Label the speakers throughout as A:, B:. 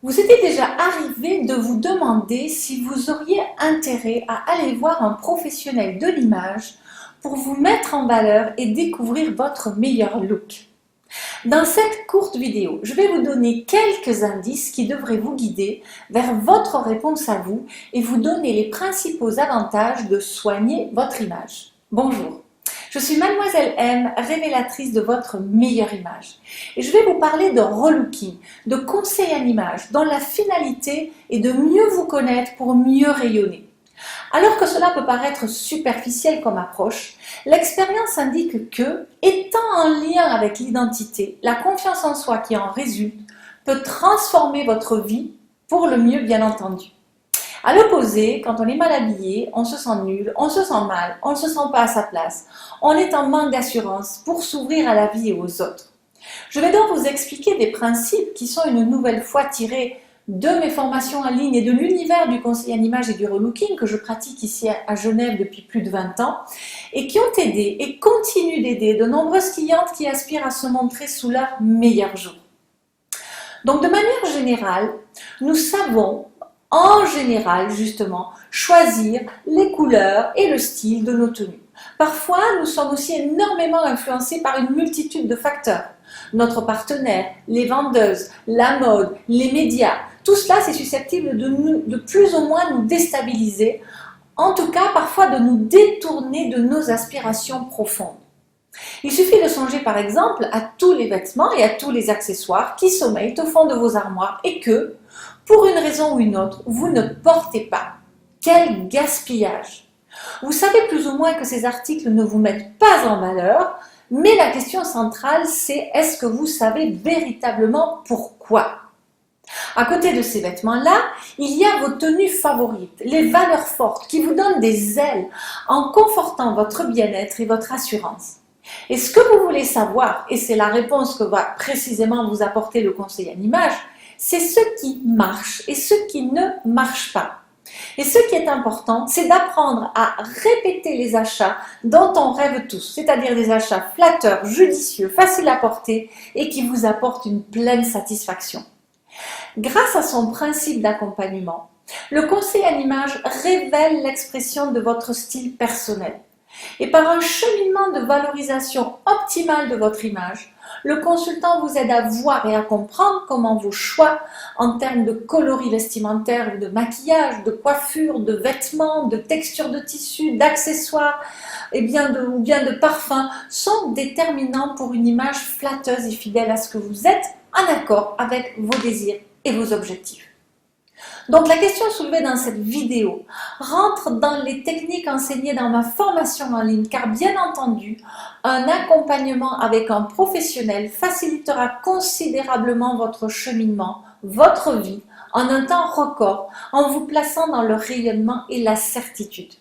A: Vous était déjà arrivé de vous demander si vous auriez intérêt à aller voir un professionnel de l'image pour vous mettre en valeur et découvrir votre meilleur look. Dans cette courte vidéo, je vais vous donner quelques indices qui devraient vous guider vers votre réponse à vous et vous donner les principaux avantages de soigner votre image. Bonjour, je suis Mademoiselle M, révélatrice de votre meilleure image. Et je vais vous parler de relooking, de conseils en image, dont la finalité est de mieux vous connaître pour mieux rayonner. Alors que cela peut paraître superficiel comme approche, l'expérience indique que, étant en lien avec l'identité, la confiance en soi qui en résulte peut transformer votre vie pour le mieux, bien entendu. À l'opposé, quand on est mal habillé, on se sent nul, on se sent mal, on ne se sent pas à sa place, on est en manque d'assurance pour s'ouvrir à la vie et aux autres. Je vais donc vous expliquer des principes qui sont une nouvelle fois tirés de mes formations en ligne et de l'univers du conseil en image et du relooking que je pratique ici à Genève depuis plus de 20 ans et qui ont aidé et continuent d'aider de nombreuses clientes qui aspirent à se montrer sous leur meilleur jour. Donc de manière générale, nous savons en général justement choisir les couleurs et le style de nos tenues. Parfois, nous sommes aussi énormément influencés par une multitude de facteurs. Notre partenaire, les vendeuses, la mode, les médias, tout cela c'est susceptible de plus ou moins nous déstabiliser, en tout cas parfois de nous détourner de nos aspirations profondes. Il suffit de songer par exemple à tous les vêtements et à tous les accessoires qui sommeillent au fond de vos armoires et que, pour une raison ou une autre, vous ne portez pas. Quel gaspillage! Vous savez plus ou moins que ces articles ne vous mettent pas en valeur, mais la question centrale c'est est-ce que vous savez véritablement pourquoi? À côté de ces vêtements-là, il y a vos tenues favorites, les valeurs fortes qui vous donnent des ailes en confortant votre bien-être et votre assurance. Et ce que vous voulez savoir, et c'est la réponse que va précisément vous apporter le conseil en image, c'est ce qui marche et ce qui ne marche pas. Et ce qui est important, c'est d'apprendre à répéter les achats dont on rêve tous, c'est-à-dire des achats flatteurs, judicieux, faciles à porter et qui vous apportent une pleine satisfaction. Grâce à son principe d'accompagnement, le conseil en image révèle l'expression de votre style personnel. Et par un cheminement de valorisation optimale de votre image, le consultant vous aide à voir et à comprendre comment vos choix en termes de coloris vestimentaire, de maquillage, de coiffure, de vêtements, de texture de tissu, d'accessoires ou bien de parfums sont déterminants pour une image flatteuse et fidèle à ce que vous êtes, en accord avec vos désirs et vos objectifs. Donc la question soulevée dans cette vidéo rentre dans les techniques enseignées dans ma formation en ligne car bien entendu, un accompagnement avec un professionnel facilitera considérablement votre cheminement, votre vie en un temps record en vous plaçant dans le rayonnement et la certitude.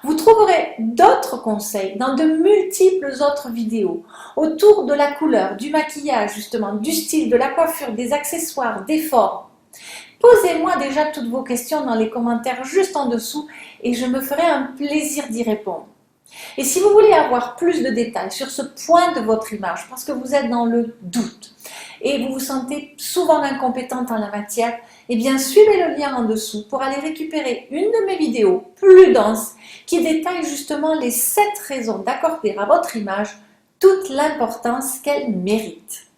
A: Vous trouverez d'autres conseils dans de multiples autres vidéos autour de la couleur, du maquillage justement, du style, de la coiffure, des accessoires, des formes. Posez-moi déjà toutes vos questions dans les commentaires juste en dessous et je me ferai un plaisir d'y répondre. Et si vous voulez avoir plus de détails sur ce point de votre image, parce que vous êtes dans le doute et vous vous sentez souvent incompétente en la matière, eh bien suivez le lien en dessous pour aller récupérer une de mes vidéos plus dense qui détaille justement les 7 raisons d'accorder à votre image toute l'importance qu'elle mérite.